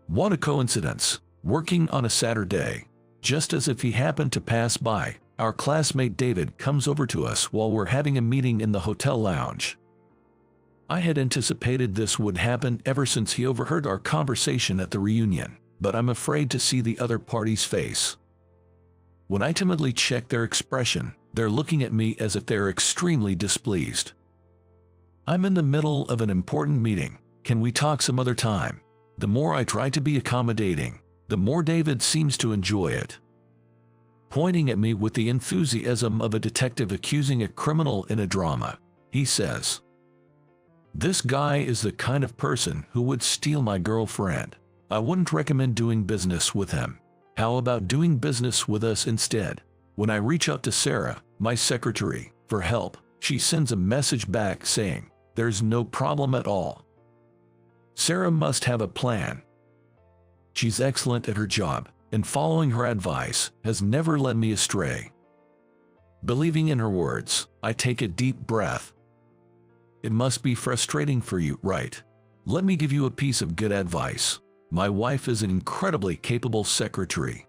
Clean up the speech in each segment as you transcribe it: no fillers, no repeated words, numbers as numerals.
What a coincidence, working on a Saturday. Just as if he happened to pass by, our classmate David comes over to us while we're having a meeting in the hotel lounge. I had anticipated this would happen ever since he overheard our conversation at the reunion, but I'm afraid to see the other party's face. When I timidly check their expression, they're looking at me as if they're extremely displeased. I'm in the middle of an important meeting. Can we talk some other time? The more I try to be accommodating, the more David seems to enjoy it. Pointing at me with the enthusiasm of a detective accusing a criminal in a drama, he says, "This guy is the kind of person who would steal my girlfriend. I wouldn't recommend doing business with him. How about doing business with us instead?" When I reach out to Sarah, my secretary, for help, she sends a message back saying, "There's no problem at all." Sarah must have a plan. She's excellent at her job, and following her advice has never led me astray. Believing in her words, I take a deep breath. It must be frustrating for you, right? Let me give you a piece of good advice. My wife is an incredibly capable secretary.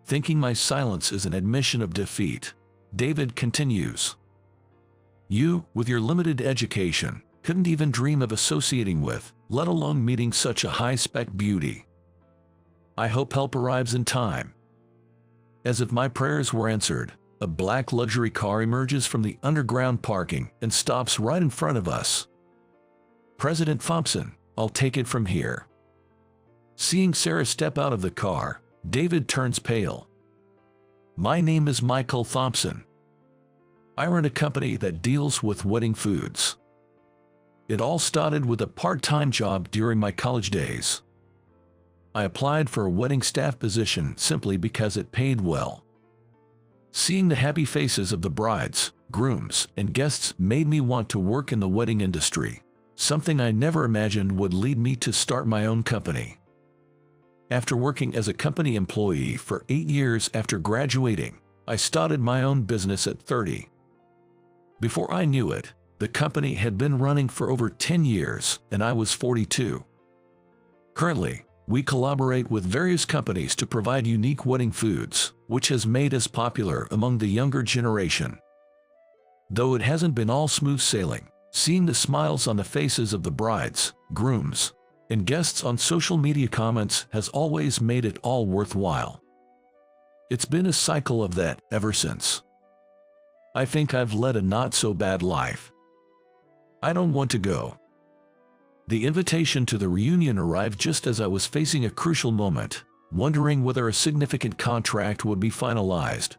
Thinking my silence is an admission of defeat, David continues. You, with your limited education, couldn't even dream of associating with, let alone meeting such a high-spec beauty. I hope help arrives in time. As if my prayers were answered, a black luxury car emerges from the underground parking and stops right in front of us. President Thompson, I'll take it from here. Seeing Sarah step out of the car, David turns pale. My name is Michael Thompson. I run a company that deals with wedding foods. It all started with a part-time job during my college days. I applied for a wedding staff position simply because it paid well. Seeing the happy faces of the brides, grooms, and guests made me want to work in the wedding industry, something I never imagined would lead me to start my own company. After working as a company employee for 8 years after graduating, I started my own business at 30. Before I knew it, the company had been running for over 10 years, and I was 42. Currently, we collaborate with various companies to provide unique wedding foods, which has made us popular among the younger generation. Though it hasn't been all smooth sailing, seeing the smiles on the faces of the brides, grooms, and guests on social media comments has always made it all worthwhile. It's been a cycle of that ever since. I think I've led a not-so-bad life. I don't want to go. The invitation to the reunion arrived just as I was facing a crucial moment, wondering whether a significant contract would be finalized.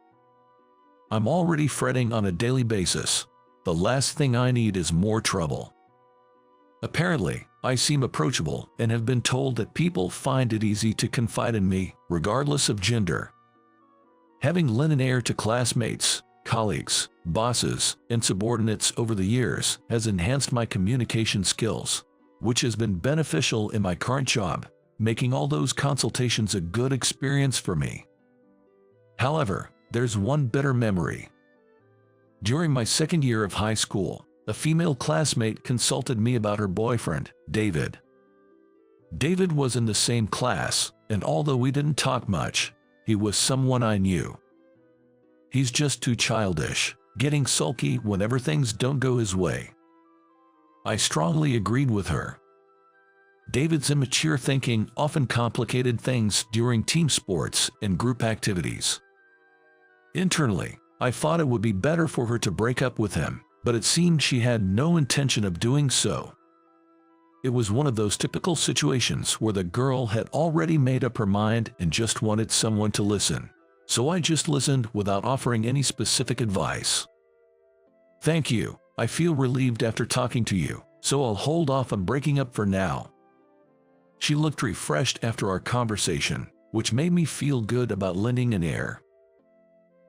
I'm already fretting on a daily basis. The last thing I need is more trouble. Apparently, I seem approachable and have been told that people find it easy to confide in me, regardless of gender. Having lent an ear to classmates, colleagues, bosses, and subordinates over the years has enhanced my communication skills, which has been beneficial in my current job, making all those consultations a good experience for me. However, there's one bitter memory. During my second year of high school, a female classmate consulted me about her boyfriend, David. David was in the same class, and although we didn't talk much, he was someone I knew. He's just too childish, getting sulky whenever things don't go his way. I strongly agreed with her. David's immature thinking often complicated things during team sports and group activities. Internally, I thought it would be better for her to break up with him, but it seemed she had no intention of doing so. It was one of those typical situations where the girl had already made up her mind and just wanted someone to listen. So I just listened without offering any specific advice. Thank you. I feel relieved after talking to you, so I'll hold off on breaking up for now. She looked refreshed after our conversation, which made me feel good about lending an ear.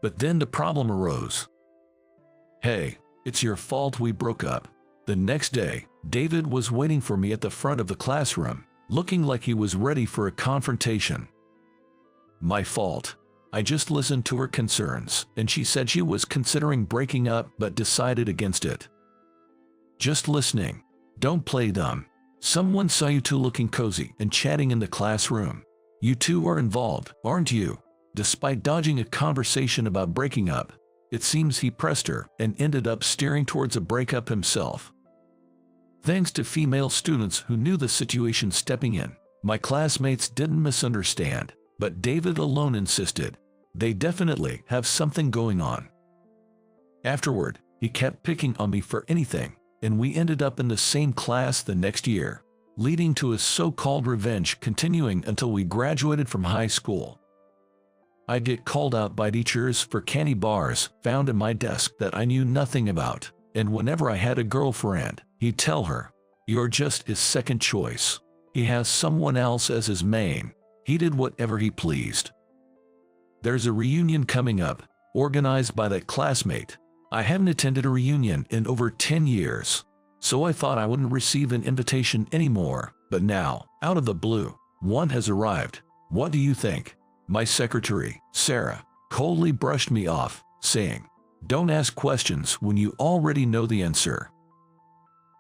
But then the problem arose. Hey, it's your fault we broke up. The next day, David was waiting for me at the front of the classroom, looking like he was ready for a confrontation. My fault. I just listened to her concerns, and she said she was considering breaking up but decided against it. Just listening. Don't play dumb. Someone saw you two looking cozy and chatting in the classroom. You two are involved, aren't you? Despite dodging a conversation about breaking up, it seems he pressed her and ended up steering towards a breakup himself. Thanks to female students who knew the situation stepping in, my classmates didn't misunderstand, but David alone insisted. They definitely have something going on. Afterward, he kept picking on me for anything, and we ended up in the same class the next year, leading to his so-called revenge continuing until we graduated from high school. I'd get called out by teachers for candy bars found in my desk that I knew nothing about, and whenever I had a girlfriend, he'd tell her, "You're just his second choice. He has someone else as his main." He did whatever he pleased. There's a reunion coming up, organized by that classmate. I haven't attended a reunion in over 10 years, so I thought I wouldn't receive an invitation anymore, but now, out of the blue, one has arrived. What do you think? My secretary, Sarah, coldly brushed me off, saying, "Don't ask questions when you already know the answer."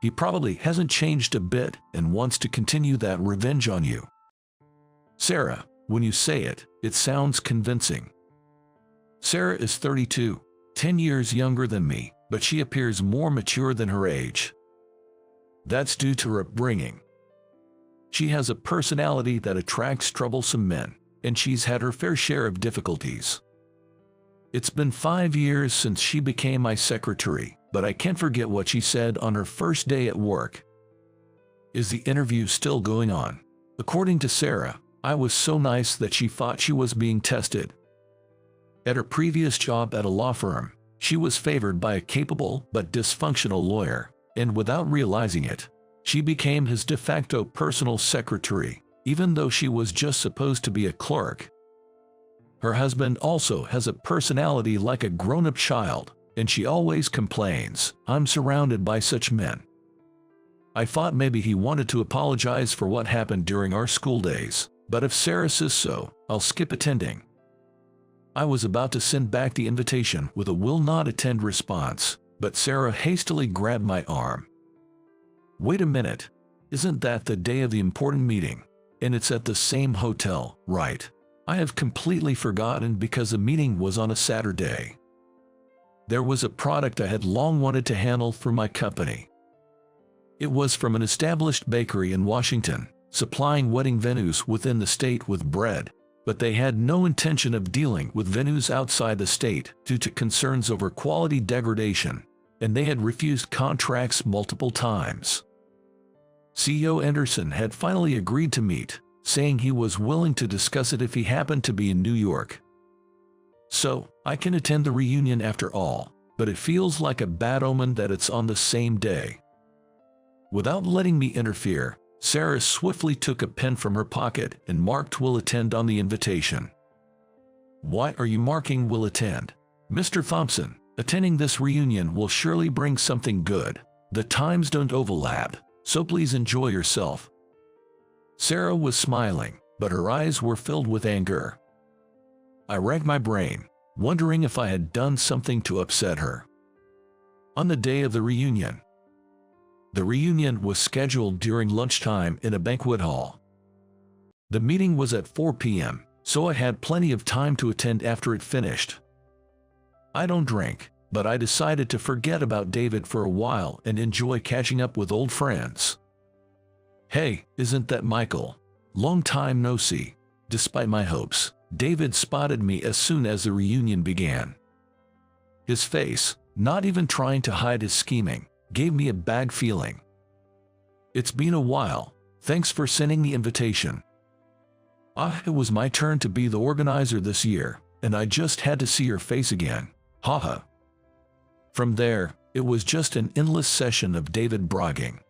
He probably hasn't changed a bit and wants to continue that revenge on you. Sarah, when you say it, it sounds convincing. Sarah is 32, 10 years younger than me, but she appears more mature than her age. That's due to her upbringing. She has a personality that attracts troublesome men, and she's had her fair share of difficulties. It's been 5 years since she became my secretary, but I can't forget what she said on her first day at work. Is the interview still going on? According to Sarah, I was so nice that she thought she was being tested. At her previous job at a law firm, she was favored by a capable but dysfunctional lawyer, and without realizing it, she became his de facto personal secretary, even though she was just supposed to be a clerk. Her husband also has a personality like a grown-up child, and she always complains, "I'm surrounded by such men." I thought maybe he wanted to apologize for what happened during our school days, but if Sarah says so, I'll skip attending. I was about to send back the invitation with a "will not attend" response, but Sarah hastily grabbed my arm. Wait a minute, isn't that the day of the important meeting? And it's at the same hotel, right? I have completely forgotten because the meeting was on a Saturday. There was a product I had long wanted to handle for my company. It was from an established bakery in Washington, supplying wedding venues within the state with bread, but they had no intention of dealing with venues outside the state due to concerns over quality degradation, and they had refused contracts multiple times. CEO Anderson had finally agreed to meet, saying he was willing to discuss it if he happened to be in New York. So, I can attend the reunion after all, but it feels like a bad omen that it's on the same day. Without letting me interfere, Sarah swiftly took a pen from her pocket and marked "will attend" on the invitation. Why are you marking "will attend"? Mr. Thompson, attending this reunion will surely bring something good. The times don't overlap, so please enjoy yourself. Sarah was smiling, but her eyes were filled with anger. I racked my brain, wondering if I had done something to upset her. On the day of the reunion was scheduled during lunchtime in a banquet hall. The meeting was at 4 p.m., so I had plenty of time to attend after it finished. I don't drink, but I decided to forget about David for a while and enjoy catching up with old friends. Hey, isn't that Michael? Long time no see. Despite my hopes, David spotted me as soon as the reunion began. His face, not even trying to hide his scheming, gave me a bad feeling. It's been a while, thanks for sending the invitation. It was my turn to be the organizer this year, and I just had to see your face again. Haha. From there, it was just an endless session of David bragging.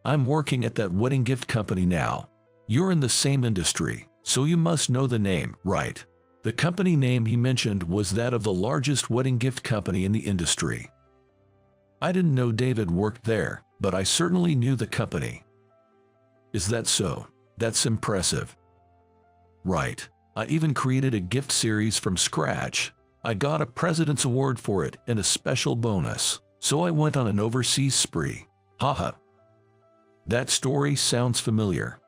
I'm working at that wedding gift company now. You're in the same industry, so you must know the name, right? The company name he mentioned was that of the largest wedding gift company in the industry. I didn't know David worked there, but I certainly knew the company. Is that so? That's impressive. Right. I even created a gift series from scratch. I got a President's Award for it and a special bonus, so I went on an overseas spree. Haha. That story sounds familiar.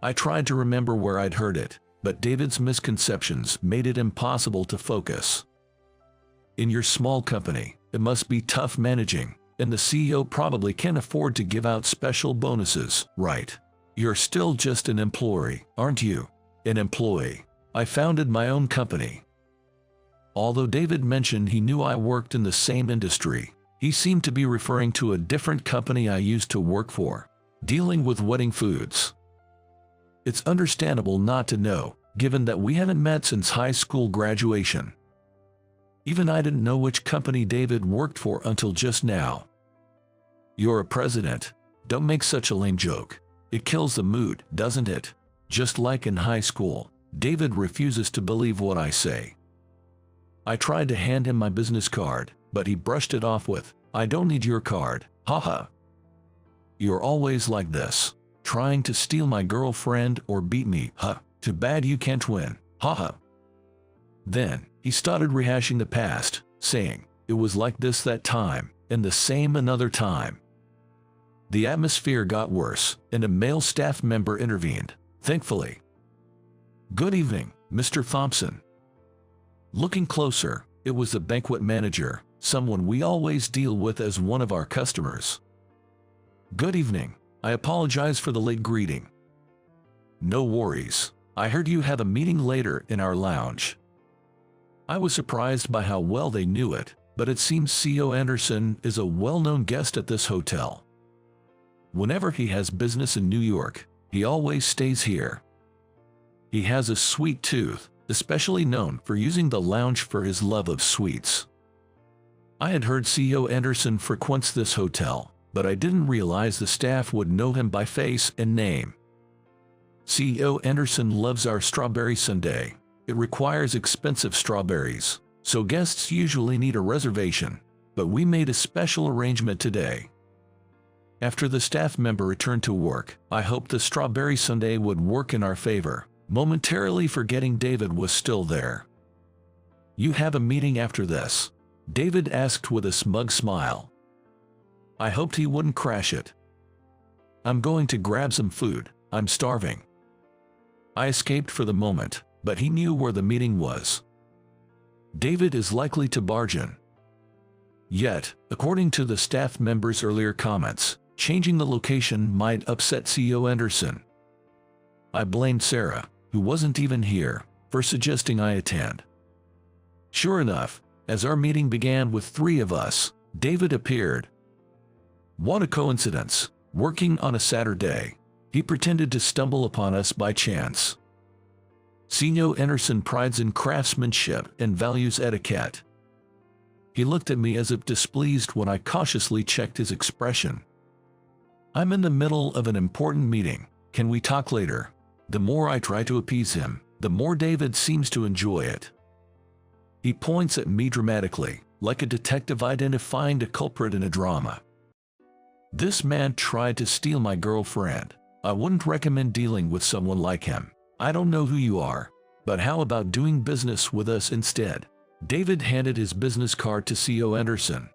I tried to remember where I'd heard it, but David's misconceptions made it impossible to focus. In your small company, it must be tough managing, and the CEO probably can't afford to give out special bonuses, right? You're still just an employee, aren't you? An employee. I founded my own company. Although David mentioned he knew I worked in the same industry, he seemed to be referring to a different company I used to work for, dealing with wedding foods. It's understandable not to know, given that we hadn't met since high school graduation. Even I didn't know which company David worked for until just now. You're a president. Don't make such a lame joke. It kills the mood, doesn't it? Just like in high school, David refuses to believe what I say. I tried to hand him my business card, but he brushed it off with, "I don't need your card, haha." You're always like this. Trying to steal my girlfriend or beat me, huh? Too bad you can't win, haha. Then, he started rehashing the past, saying, "It was like this that time, and the same another time." The atmosphere got worse, and a male staff member intervened, thankfully. "Good evening, Mr. Thompson." Looking closer, it was the banquet manager, someone we always deal with as one of our customers. "Good evening. I apologize for the late greeting." "No worries. I heard you had a meeting later in our lounge." I was surprised by how well they knew it, but it seems CEO Anderson is a well-known guest at this hotel. Whenever he has business in New York, he always stays here. He has a sweet tooth, especially known for using the lounge for his love of sweets. I had heard CEO Anderson frequents this hotel, but I didn't realize the staff would know him by face and name. CEO Anderson loves our strawberry sundae. It requires expensive strawberries, so guests usually need a reservation, but we made a special arrangement today. After the staff member returned to work, I hoped the strawberry sundae would work in our favor, momentarily forgetting David was still there. "You have a meeting after this?" David asked with a smug smile. I hoped he wouldn't crash it. "I'm going to grab some food, I'm starving." I escaped for the moment, but he knew where the meeting was. David is likely to barge in. Yet, according to the staff member's earlier comments, changing the location might upset CEO Anderson. I blamed Sarah, who wasn't even here, for suggesting I attend. Sure enough, as our meeting began with 3 of us, David appeared. What a coincidence, working on a Saturday. He pretended to stumble upon us by chance. CEO Anderson prides in craftsmanship and values etiquette. He looked at me as if displeased when I cautiously checked his expression. "I'm in the middle of an important meeting. Can we talk later?" The more I try to appease him, the more David seems to enjoy it. He points at me dramatically, like a detective identifying a culprit in a drama. This man tried to steal my girlfriend. I wouldn't recommend dealing with someone like him. I don't know who you are, but how about doing business with us instead? David handed his business card to CEO Anderson.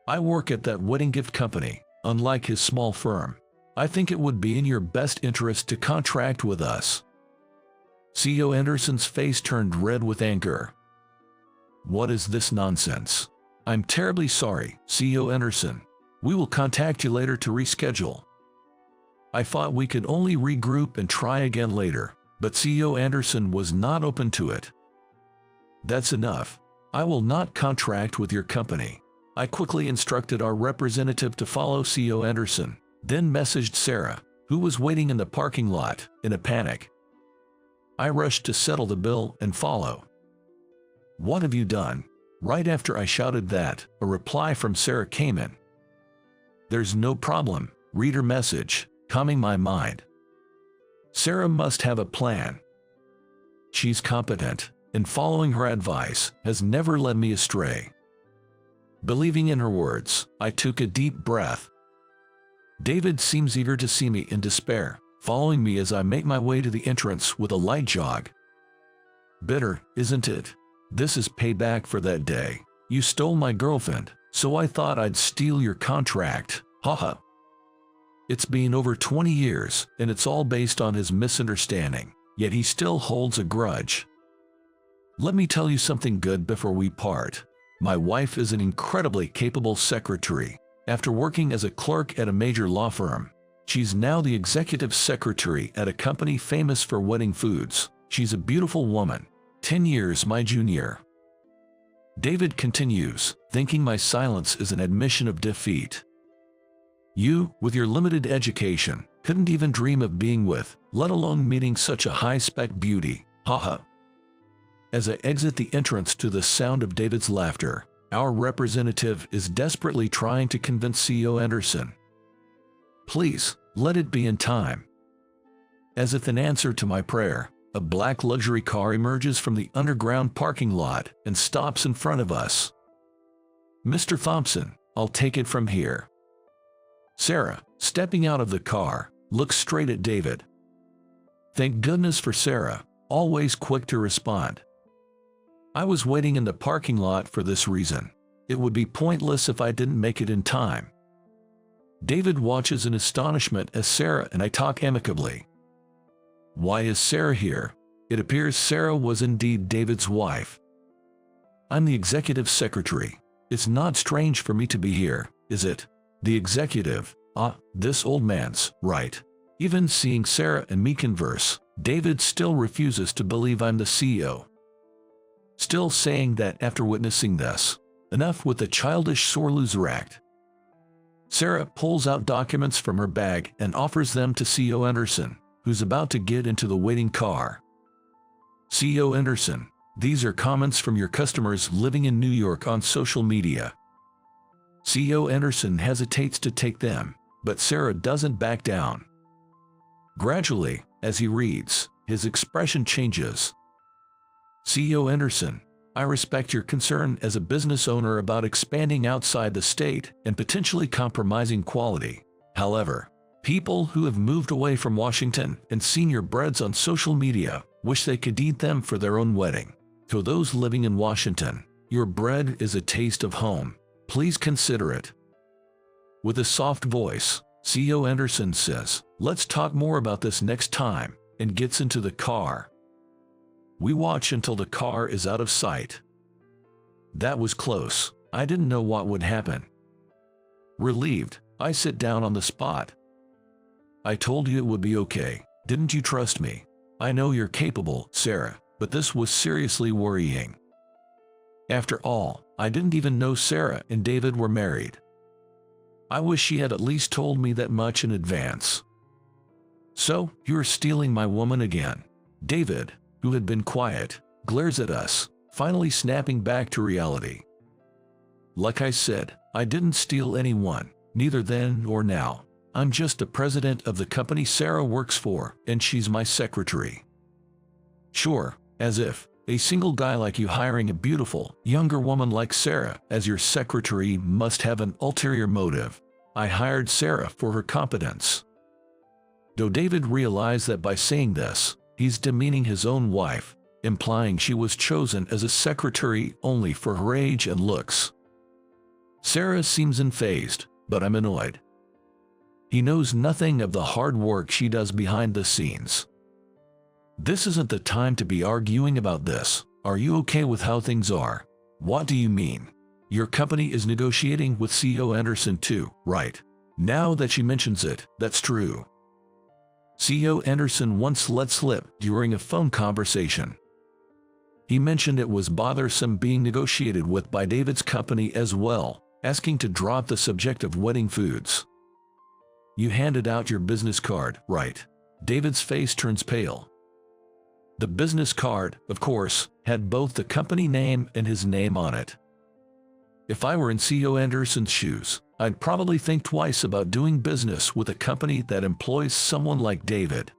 "I work at that wedding gift company, unlike his small firm. I think it would be in your best interest to contract with us." CEO Anderson's face turned red with anger. "What is this nonsense? I'm terribly sorry, CEO Anderson. We will contact you later to reschedule." I thought we could only regroup and try again later, but CEO Anderson was not open to it. "That's enough. I will not contract with your company." I quickly instructed our representative to follow CEO Anderson, then messaged Sarah, who was waiting in the parking lot, in a panic. I rushed to settle the bill and follow. "What have you done?" Right after I shouted that, a reply from Sarah came in. "There's no problem, read her message," calming my mind. Sarah must have a plan. She's competent, and following her advice has never led me astray. Believing in her words, I took a deep breath. David seems eager to see me in despair, following me as I make my way to the entrance with a light jog. Bitter, isn't it? This is payback for that day. You stole my girlfriend, so I thought I'd steal your contract, haha. It's been over 20 years, and it's all based on his misunderstanding, yet he still holds a grudge. Let me tell you something good before we part. My wife is an incredibly capable secretary. After working as a clerk at a major law firm, she's now the executive secretary at a company famous for wedding foods. She's a beautiful woman, 10 years my junior. David continues, thinking my silence is an admission of defeat. You, with your limited education, couldn't even dream of being with, let alone meeting such a high-spec beauty. Haha. As I exit the entrance to the sound of David's laughter, our representative is desperately trying to convince CEO Anderson. Please, let it be in time. As if in answer to my prayer, a black luxury car emerges from the underground parking lot and stops in front of us. Mr. Thompson, I'll take it from here. Sarah, stepping out of the car, looks straight at David. Thank goodness for Sarah, always quick to respond. I was waiting in the parking lot for this reason. It would be pointless if I didn't make it in time. David watches in astonishment as Sarah and I talk amicably. Why is Sarah here? It appears Sarah was indeed David's wife. I'm the executive secretary. It's not strange for me to be here, is it? The executive, this old man's, right. Even seeing Sarah and me converse, David still refuses to believe I'm the CEO. Still saying that after witnessing this, enough with the childish sore loser act. Sarah pulls out documents from her bag and offers them to CEO Anderson, who's about to get into the waiting car. CEO Anderson, these are comments from your customers living in New York on social media. CEO Anderson hesitates to take them, but Sarah doesn't back down. Gradually, as he reads, his expression changes. CEO Anderson, I respect your concern as a business owner about expanding outside the state and potentially compromising quality. However, people who have moved away from Washington and seen your breads on social media wish they could eat them for their own wedding. To those living in Washington, your bread is a taste of home. Please consider it. With a soft voice, CEO Anderson says, let's talk more about this next time, and gets into the car. We watch until the car is out of sight. That was close. I didn't know what would happen. Relieved, I sit down on the spot. I told you it would be okay. Didn't you trust me? I know you're capable, Sarah, but this was seriously worrying. After all, I didn't even know Sarah and David were married. I wish she had at least told me that much in advance. So, you're stealing my woman again. David, who had been quiet, glares at us, finally snapping back to reality. Like I said, I didn't steal anyone, neither then nor now. I'm just the president of the company Sarah works for, and she's my secretary. Sure, as if a single guy like you hiring a beautiful, younger woman like Sarah as your secretary must have an ulterior motive. I hired Sarah for her competence. Though David realized that by saying this, he's demeaning his own wife, implying she was chosen as a secretary only for her age and looks. Sarah seems unfazed, but I'm annoyed. He knows nothing of the hard work she does behind the scenes. This isn't the time to be arguing about this. Are you okay with how things are? What do you mean? Your company is negotiating with CEO Anderson too, right? Now that she mentions it, that's true. CEO Anderson once let slip during a phone conversation. He mentioned it was bothersome being negotiated with by David's company as well, asking to drop the subject of wedding foods. You handed out your business card, right? David's face turns pale. The business card, of course, had both the company name and his name on it. If I were in CEO Anderson's shoes, I'd probably think twice about doing business with a company that employs someone like David.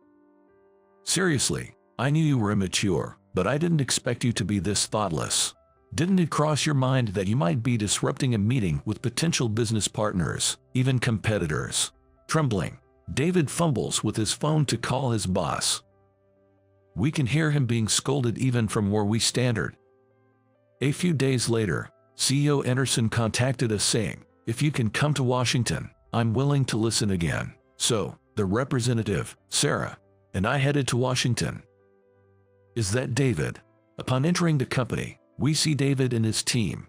Seriously, I knew you were immature, but I didn't expect you to be this thoughtless. Didn't it cross your mind that you might be disrupting a meeting with potential business partners, even competitors? Trembling, David fumbles with his phone to call his boss. We can hear him being scolded even from where we stand. A few days later, CEO Anderson contacted us saying, if you can come to Washington, I'm willing to listen again. So, the representative, Sarah, and I headed to Washington. Is that David? Upon entering the company, we see David and his team,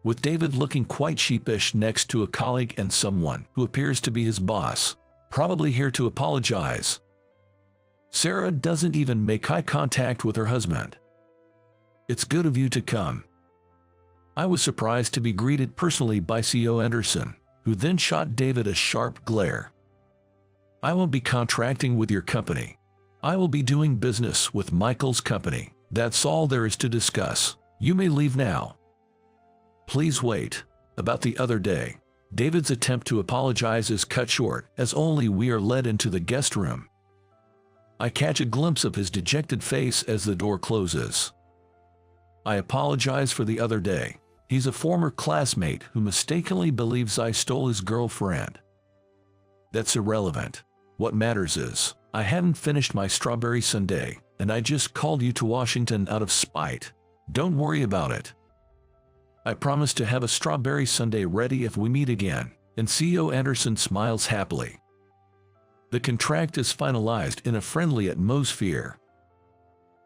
with David looking quite sheepish next to a colleague and someone who appears to be his boss, probably here to apologize. Sarah doesn't even make eye contact with her husband. It's good of you to come. I was surprised to be greeted personally by CEO Anderson, who then shot David a sharp glare. I won't be contracting with your company. I will be doing business with Michael's company. That's all there is to discuss. You may leave now. Please wait. About the other day, David's attempt to apologize is cut short as only we are led into the guest room. I catch a glimpse of his dejected face as the door closes. I apologize for the other day. He's a former classmate who mistakenly believes I stole his girlfriend. That's irrelevant. What matters is, I hadn't finished my strawberry sundae, and I just called you to Washington out of spite. Don't worry about it. I promise to have a strawberry sundae ready if we meet again, and CEO Anderson smiles happily. The contract is finalized in a friendly atmosphere.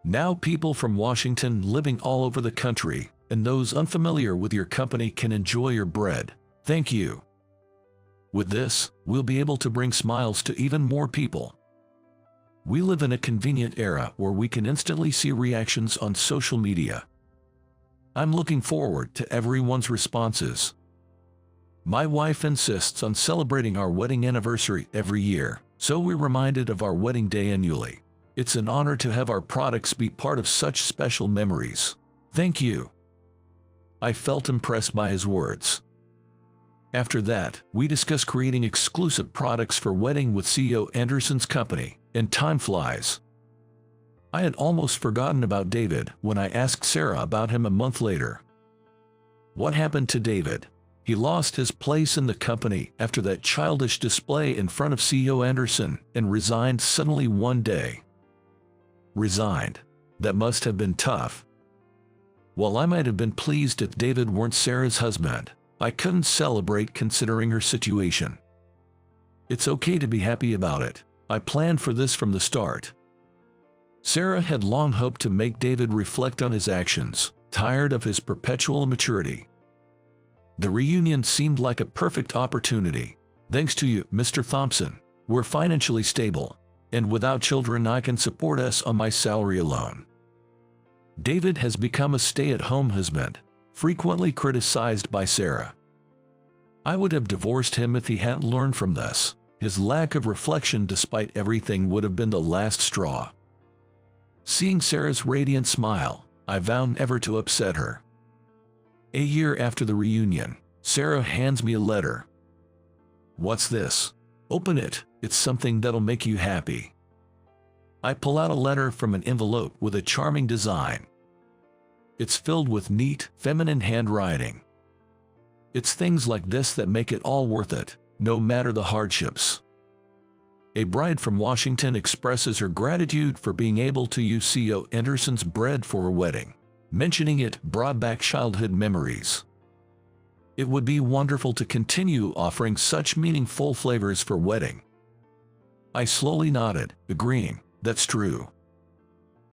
Now people from Washington living all over the country and those unfamiliar with your company can enjoy your bread. Thank you. With this, we'll be able to bring smiles to even more people. We live in a convenient era where we can instantly see reactions on social media. I'm looking forward to everyone's responses. My wife insists on celebrating our wedding anniversary every year, so we're reminded of our wedding day annually. It's an honor to have our products be part of such special memories. Thank you. I felt impressed by his words. After that, we discuss creating exclusive products for wedding with CEO Anderson's company, and time flies. I had almost forgotten about David when I asked Sarah about him a month later. What happened to David? He lost his place in the company after that childish display in front of CEO Anderson and resigned suddenly one day. Resigned. That must have been tough. While I might have been pleased if David weren't Sarah's husband, I couldn't celebrate considering her situation. It's okay to be happy about it. I planned for this from the start. Sarah had long hoped to make David reflect on his actions, tired of his perpetual immaturity. The reunion seemed like a perfect opportunity. Thanks to you, Mr. Thompson, we're financially stable, and without children I can support us on my salary alone. David has become a stay-at-home husband, frequently criticized by Sarah. I would have divorced him if he hadn't learned from this. His lack of reflection despite everything would have been the last straw. Seeing Sarah's radiant smile, I vowed never to upset her. A year after the reunion, Sarah hands me a letter. What's this? Open it, it's something that'll make you happy. I pull out a letter from an envelope with a charming design. It's filled with neat, feminine handwriting. It's things like this that make it all worth it, no matter the hardships. A bride from Washington expresses her gratitude for being able to use CEO Anderson's bread for her wedding. Mentioning it brought back childhood memories. It would be wonderful to continue offering such meaningful flavors for wedding. I slowly nodded, agreeing. That's true.